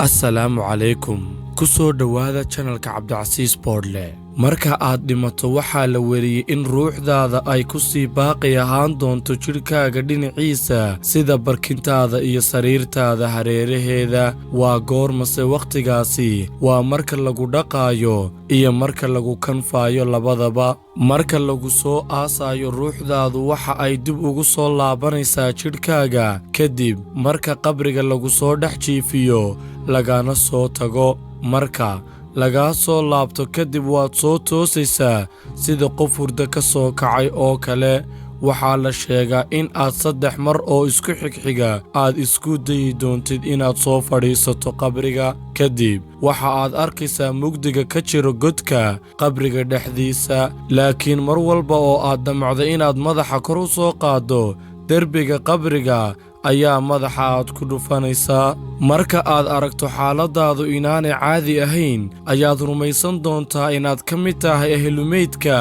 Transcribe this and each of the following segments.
assalaamu calaykum ku soo dhowaada channelka cabdicasiis boodle marka aad dhimato waxaa la weriyey in ruuxdaada ay ku sii baaqi ahaan doonto jidhkaaga dhinaciisa sida barkintaada iyo sariirtaada hareeraheeda waa goormase wakhtigaasi waa marka lagu dhaqaayo iyo marka lagu kanfaayo labadaba marka lagu soo aasayo ruuxdaadu waxa ay dib ugu soo laabanaysaa jidhkaaga kadib marka qabriga lagu soo dhex jiifiyo lagana soo tago marka lagaa soo laabto kadib waad soo toosaysaa sida qof hurdo ka soo kacay oo kale waxaa la sheegaa in aad 3 mar oo isku xigxiga aad isku dayi doontid inaad soo fadhiisato qabriga kadib waxa aad arkaysaa mugdiga ka jiro godka qabriga dhexdiisa laakiin mar walba oo aad damacdo inaad madaxa kor u soo qaaddo derbiga qabriga ayaa madaxa aad ku dhufanaysaa marka aad aragto xaaladaadu inaanay caadi ahayn ayaad rumaysan doontaa inaad ka mid tahay ahlumeydka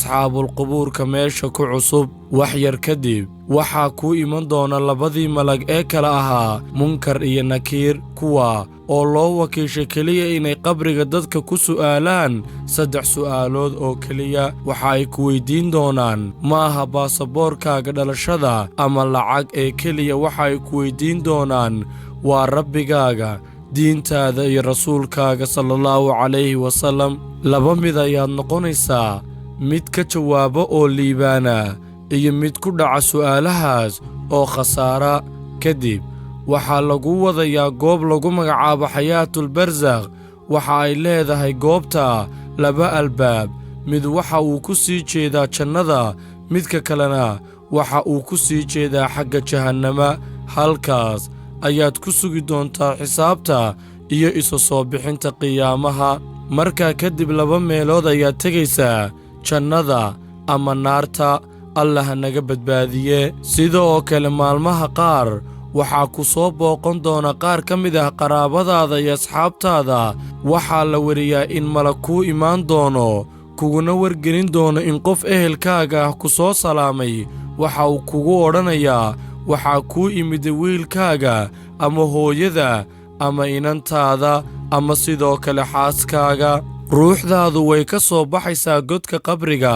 asxaabulqubuurka meesha ku cusub wax yar kadib waxaa kuu iman doona 2 malag ee kala ahaa munkar iyo nakiir kuwa oo loo wakiishay keliya inay qabriga dadka ku su'aalaan 3 su'aalood oo keliya waxa ay ku weydiin doonaan ma aha baasaboorkaaga dhalashada ama lacag ee keliya waxa ay ku weydiin doonaan waa rabbigaaga diintaada iyo rasuulkaaga sallallahu calayhi wasallam 2 mid ayaad noqonaysaa mid ka jawaabo oo liibaana iyo mid ku dhaca su'aalahaas oo khasaara kadib waxaa lagu wadayaa goob lagu magacaabo xayaatul barsakh waxa ay leedahay goobta 2 albaab mid waxa uu ku sii jeedaa jannada midka kalena waxa uu ku sii jeedaa xagga jahannama halkaas ayaad ku sugi doontaa xisaabta iyo isu soo bixinta qiyaamaha markaa kadib 2 meelood ayaad tegaysaa jannada ama naarta allah naga badbaadiye sidoo kale maalmaha qaar waxaa ku soo booqan doona qaar ka mid ah qaraabadaada iyo asxaabtaada waxaa la wariyaa in malag kuu imaan doono kuguna wargelin doono in qof ehelkaaga ah ku soo salaamay waxa uu kugu odhanayaa waxaa kuu imid wiilkaaga ama hooyada ama inantaada ama sidoo kale xaaskaaga ruuxdaadu way ka soo baxaysaa godka qabriga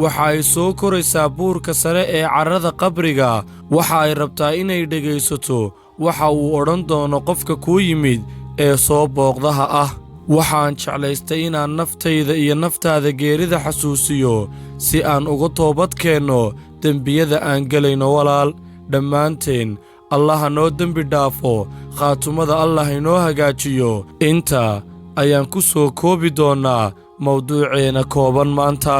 waxa ay soo koraysaa buurka sare ee carrada qabriga waxa ay rabtaa inay dhegaysato waxa uu odhan doono qofka kuu yimid ee soo booqdaha ah waxaan jeclaystay inaan naftayda iyo naftaada geerida xasuusiyo si aan uga toobad keenno dembiyada aan gelayno walaal dhammaanteen allaha noo dembi dhaafo khaatumada allah inoo hagaajiyo inta ayaan ku soo koobi doonnaa mawduuceena kooban maanta